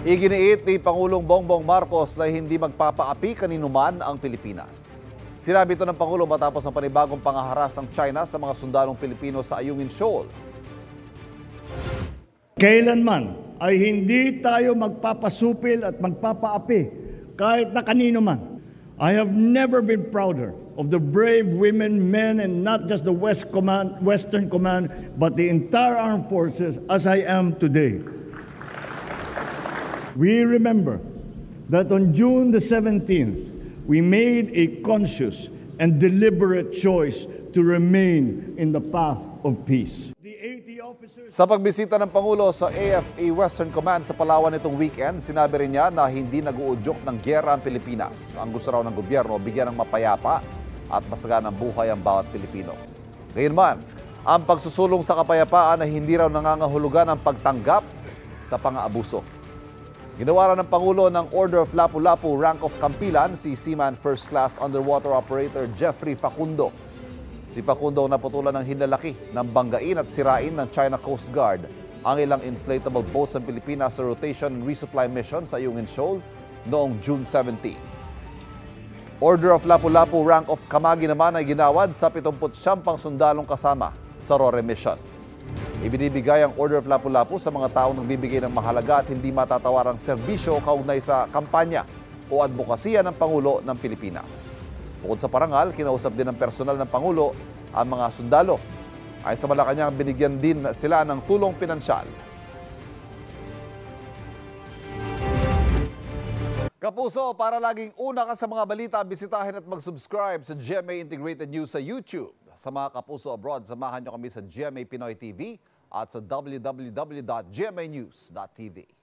Iginiit ni Pangulong Bongbong Marcos na hindi magpapaapi kaninuman ang Pilipinas. Sinabi ito ng Pangulo matapos ang panibagong pangaharas ng China sa mga sundalong Pilipino sa Ayungin Shoal. Kailanman ay hindi tayo magpapasupil at magpapaapi kahit na kanino man. I have never been prouder of the brave women, men, and not just the Western Command, but the entire armed forces as I am today. We remember that on June the 17th, we made a conscious and deliberate choice to remain in the path of peace. Sa pagbisita ng Pangulo sa AFA Western Command sa Palawan itong weekend, sinabi rin niya na hindi nag-uudyok ng gyera ang Pilipinas. Ang gusto raw ng gobyerno, bigyan ng mapayapa at masaganang buhay ang bawat Pilipino. Gayunman, ang pagsusulong sa kapayapaan ay hindi raw nangangahulugan ng pagtanggap sa pang-aabuso. Ginawa ng Pangulo ng Order of Lapu-Lapu Rank of Kampilan si Seaman First Class Underwater Operator Jeffrey Facundo. Si Facundo naputulan ng hinlalaki ng banggain at sirain ng China Coast Guard ang ilang inflatable boats ng Pilipinas sa rotation and resupply mission sa Ayungin Shoal noong June 17. Order of Lapu-Lapu Rank of Kamagi naman ay ginawad sa 79 pang sundalong kasama sa RORE mission. Ibinibigay ang Order of Lapu-Lapu sa mga taong nagbibigay ng mahalaga at hindi matatawarang serbisyo kaugnay sa kampanya o advokasya ng Pangulo ng Pilipinas. Bukod sa parangal, kinausap din ng personal ng Pangulo ang mga sundalo. Ayon sa Malacanang, binigyan din sila ng tulong pinansyal. Kapuso, para laging una ka sa mga balita, bisitahin at mag-subscribe sa GMA Integrated News sa YouTube. Sa mga kapuso abroad, samahan nyo kami sa GMA Pinoy TV at sa www.gmanews.tv.